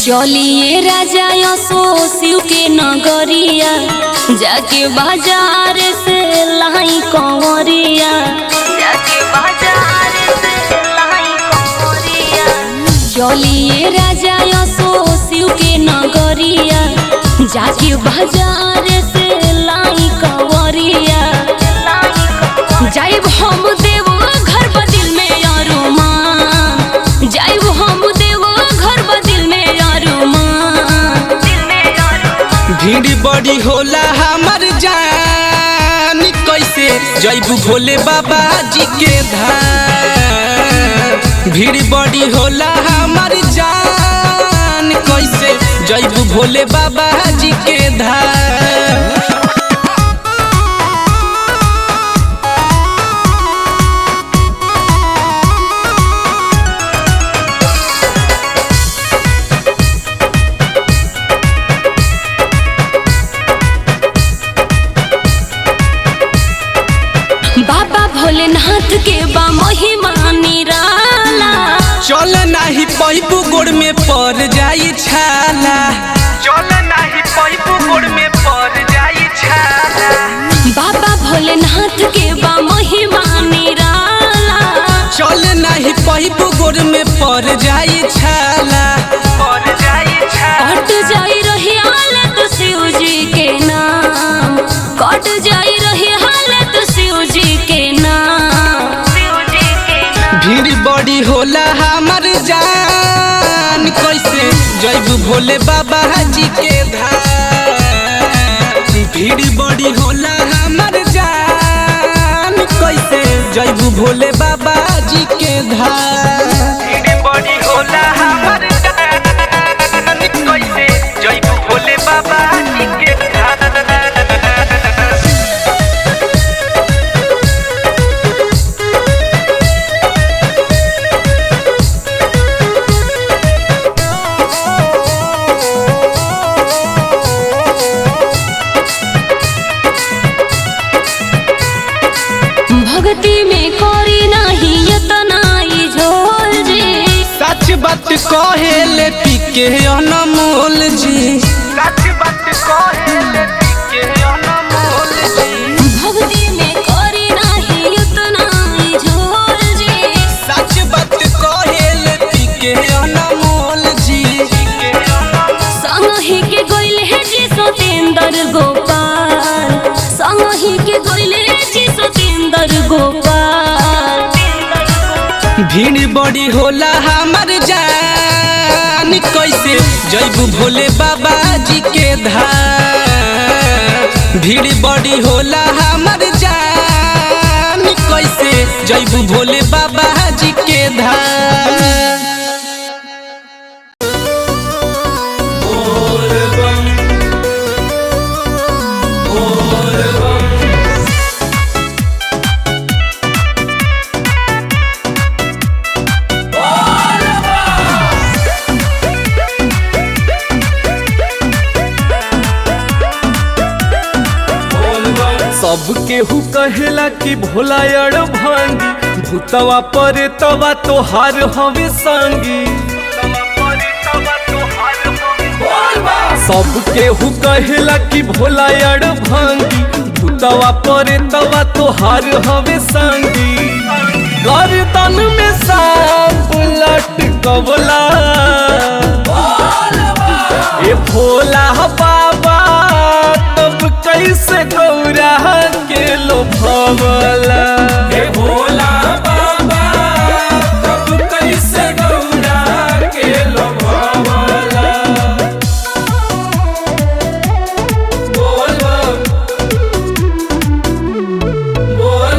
चलिए राजा यसो शिव के नगरिया, जाके बाजार से लाई कंवरिया, जाके बाजार से लाई कंवरिया। चलिए राजा यसो शिव के नगरिया, जाके बाजार से लाई कंवरिया। जाइब हम देव घर बदिल में अरुमान, जाइब हम देव घर बदिल में अरुमान। भीड़ बड़ी होला हमर जान, कैसे जइबू भोले बाबा जी के धाम। भीड़ बड़ी होला हमर जान, कैसे जइबू भोले बाबा जी के धाम। बाबा भोलेनाथ के बा महिमा निराला, चल नाही पैबू गोड़ में पड़ जाई छाला, चल नाही पैबू गोड़ में पड़ जाई छाला। बाबा भोलेनाथ के बा महिमा निराला, चल नाही पैबू गोड़ में पड़ जाई छाला, पड़ जाई छाला। कट जाई रही हालत शिव जी के नाम, कट जाई रही हालत शिव जी के नाम। भीड़ बड़ी होला हमर जान, कैसे जइबू भोले बाबा जी के धाम। भीड़ बड़ी होला हमर जान, कैसे जइबू भोले बाबा जी के धाम। भीड़ बड़ी होला हमर जान, कैसे जइबू भोले बाबा जी के धाम। भक्ति में करी नहीं इतना ही झोल जी, सच बात कहेले पीके अनमोल जी, सच बात कहेले पीके अनमोल जी। भक्ति में करी नहीं इतना ही झोल जी, सच बात कहेले पीके अनमोल जी। संगही के गोइल है जी सतेंद्र गोपाल, संगही के गोइल है जी सतेंद्र गोपाल। भीड़ बड़ी होला हमर जान, कैसे जइबू भोले बाबा जी के धाम। भीड़ बड़ी होला हमर जान, कैसे जइबू भोले बाबा जी के धाम। सब केहू कहेला कि भोला अड़ भांगी, भूतवा परे तवा तोहार हवे संगी। सब केहू कहेला कि भोला अड़ भांगी, भूतवा परे तवा तोहार हवे संगी। गर्दन में सांप लटकवला ए भोला बाबा, तब कैसे गौरा के लोभवला। हे भोला बाबा, तब कैसे गौरा के लोभवला। बोल बोल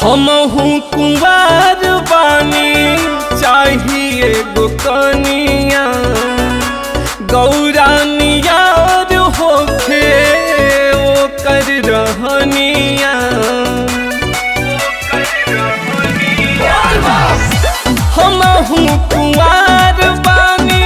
हमहू कुंवार बानी, चाहिए गो कनिया। गौरा नियार होखे ओकर रहनिया। हमहू कुंवार बानी,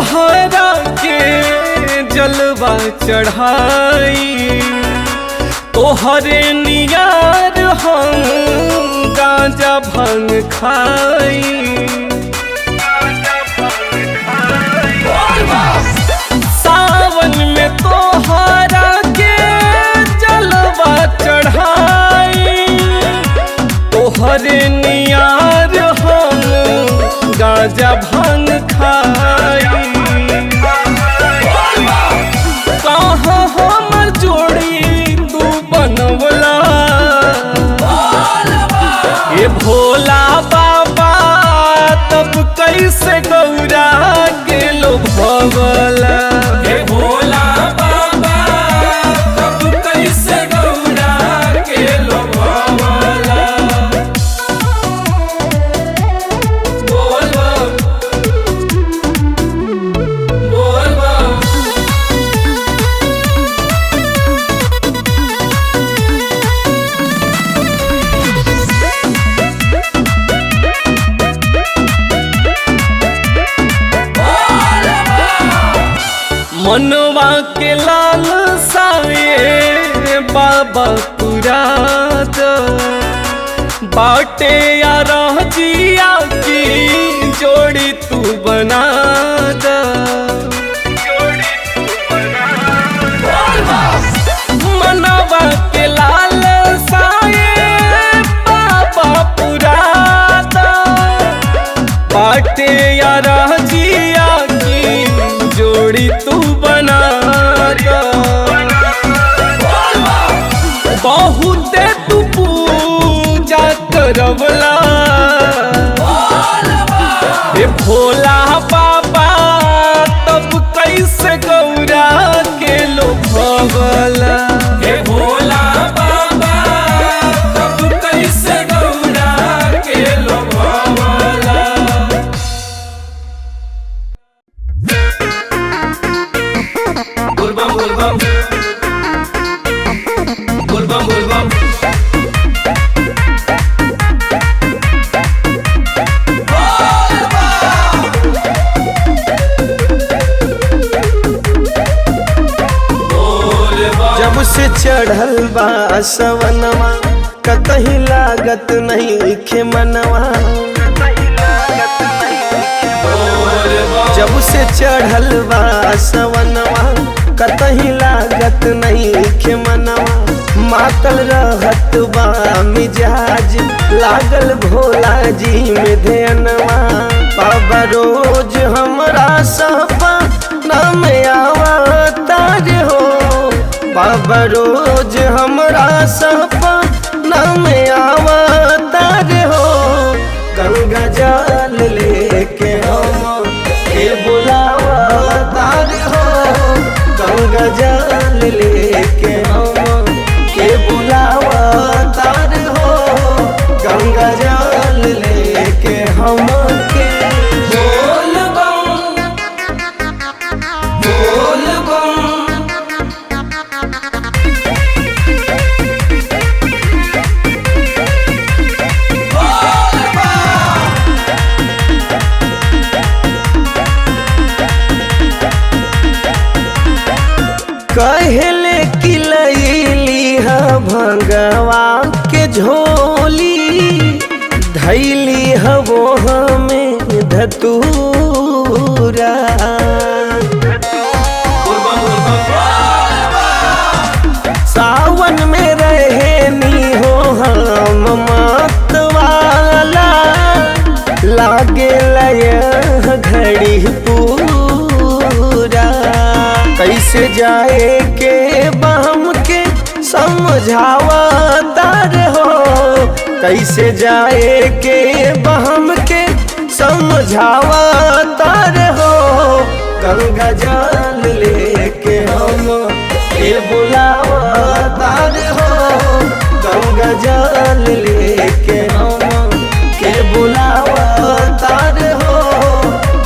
तोहरा के जलवा चढ़ाई तोहरे नियार हम गांजा भांग खाई सावन में तोहरा के जलवा चढ़ाई तोहरे नियार हम गांजा भांग खाई कहाँ हमर जोड़ी तू बनवला ये भोला बाबा तब कैसे गौरा के लो भवला ये भोला बाबा तब कैसे गौरा के लो भवला बोल बोल मनवा के लाल साए बाबा पुराद बाटे या जिया की जोड़ी तू बना द मनवा के लाल साए बाबा पुराद बाटे या जिया की जोड़ी तू बना बहुते तू पूजा करवला हे भोला बाबा तब कैसे गौरा के लो भवला हे भोला बाबा तब कैसे गौरा के लो भवला बोलबम बोलबम बोलबम बोलबम जब से चढ़ल बा सवनवा कतही लागत नहीं खे मनवा जब से चढ़ल बा सवनवा कतही लागत नहीं खे मनवा मातल रहत बा मिजाज लागल भोला जी में ध्यानवा बाबा रोज हमरा सपना में आवतार हो बाबा रोज हमरा सपना में आवतार हो गंगा जल लेके हम के बुलावतार हो गंगा जल लेके हम के बुलावतार हो गंगा जल लेके हम के बोल कहले कि लैली हा भंगवा के झोली धैली हवो हमें धतूरा सावन में रहे नी हो हम मतवाला लागे लय घड़ी पूरा कैसे जाए के बहम के समझावतार हो कैसे जाए के बहम के समझावतार हो गंगा जल लेके हम के बुलावतार हो गंगा जल लेके हम के बुलावतार हो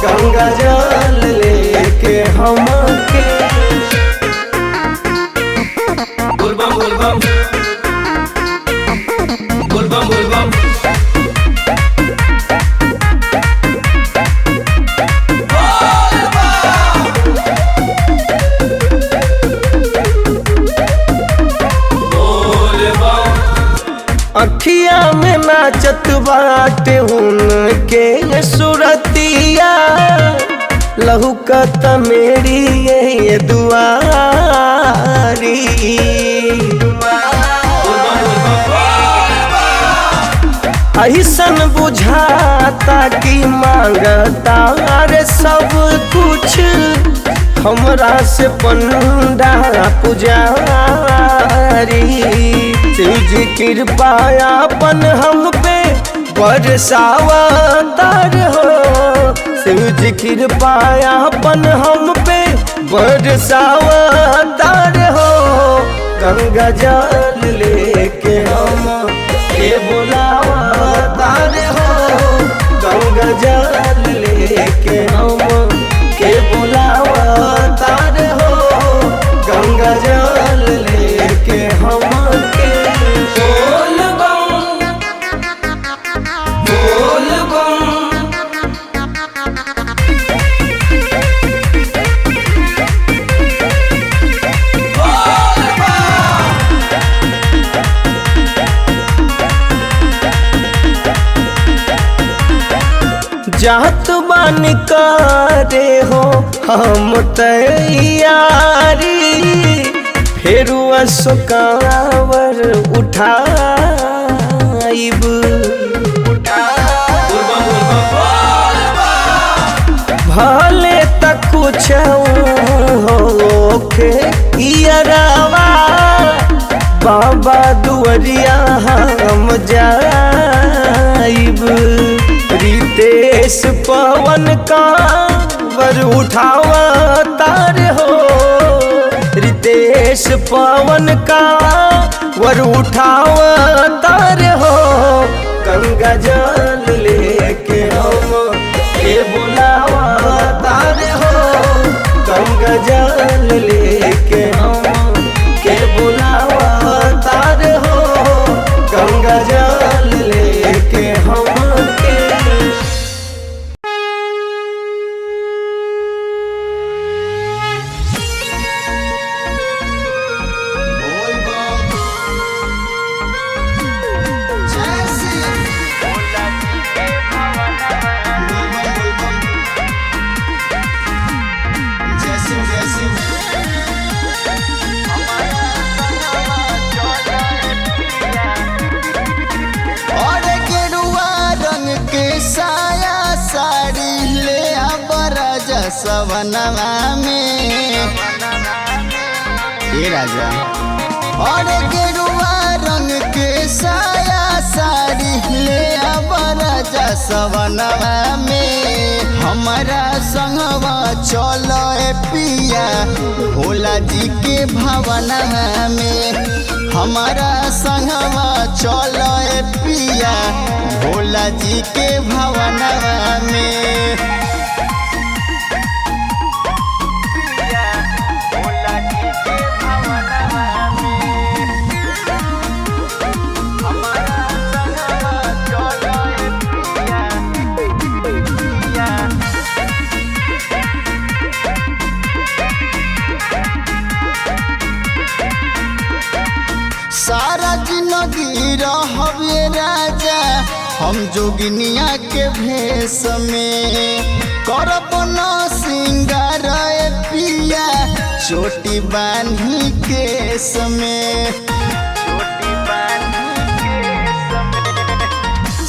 गंगा जल लेके हम के बोलबम बोलबम बोलबम बोलबम बोलबम दुनिया में नाचत बाटे उनके सुरतिया लहुकत मेरी ये दुआरी। ऐसन बुझाता कि मांगता रे सब कुछ हमरा से पंडा पुजारी। शिव जी कृपा अपन हम पे बरसावतार हो, शिव जी कृपा अपन हम पे बरसावतार हो। गंगा जल लेके हम के बुलावतार हो, गंगा जल लेके हम के बुलावतार हो, गंगा जल लेके हम के बोल बम बोल बम। जात बन करे हो हम तैयारी, फेरू असुकावर उठाइब। भले तक कुछ होखे इयरवा, बाबा दुआरिया हम जाइब। रितेश पवन का वर उठावा तार हो, रितेश पवन का वर उठावा तार हो। गंगा जल लेके हम के बुलावा तार हो, गंगा जल लेके हम के बुलावा तार हो, गंगा जल लेके हम के। सवनवा में ये राजा और गेरुआ रंग के साया साड़ी ले अब राजा सवनवा में। हमारा संगवा चलो पिया भोला जी के भवनवा में, हमारा संगवा चलो पिया भोला जी के भवनवा में। सारा जिंदगी रहबे राजा हम जोगिनिया के भेष में, करब न सिंगार पिया चोटी बांधी केस में।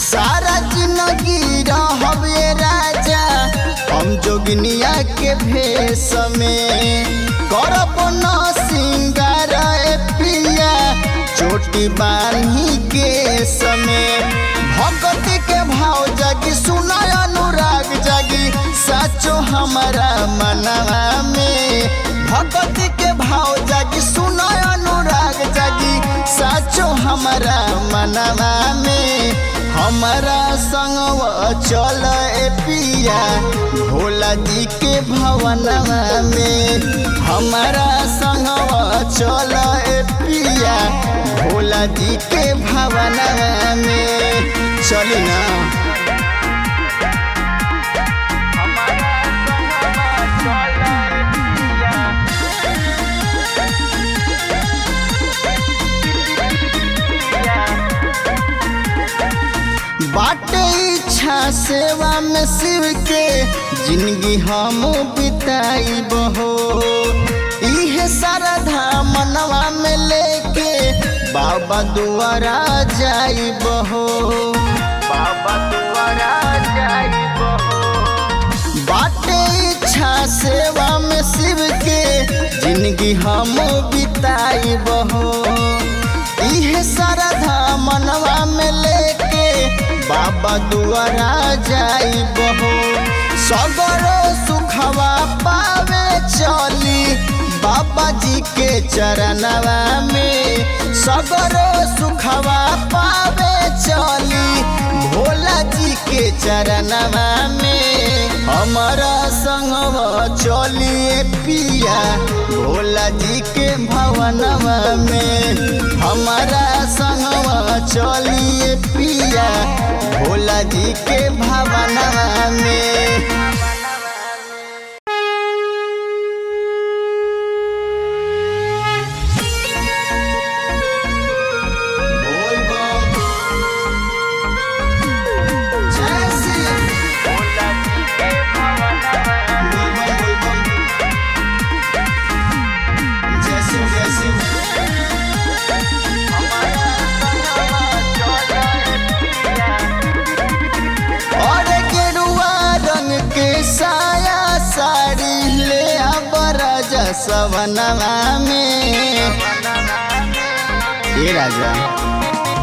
सारा जिंदगी रहबे राजा हम जोगिनिया के भेष में, करब न सिंगार पिया चोटी बांधी के समय। भक्ति के भाव जागी सुना अनुराग जागी साचो हमारा मनवा में। भक्ति के भाव जागी सुना अनुराग जागी साचो हमारा मनवा में। हमारा संगवा चल पिया भोला जी के भवनवा में, हमारा संगवा चल पिया भोला जी के भवनवा में। चली ना सेवा में शिव के जिंदगी हम बिताई बहो। इहे श्रद्धा मनवा में लेके बाबा दुआरा जाई बहो। बाबा दुआरा जाई बहो। बाटे इच्छा सेवा में शिव के जिंदगी हम बिताई बहो। इहे श्रद्धा मनवा में लेके बाबा दुआरा जाई बहो। सगरो सुखवा पावे चली बाबा जी के चरणवा में। सगरो सुखवा पावे चली भोला जी के चरणवा में। हमारा संगवा चलिए पिया भोला जी के भवनवा में। हमारा संगवा चलिए पिया भोला जी के भवनवा में। सवनवा में ये राजा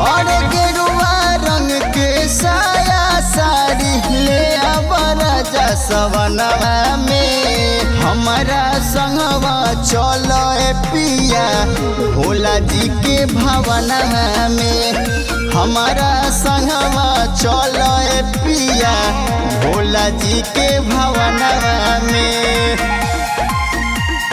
और गेरुआ रंग के साया साड़ी ले राजा सवनवा में। हमारा संगवा चलो पिया भोला जी के भवनवा में। हमारा संगवा चलो पिया भोला जी के भवनवा में।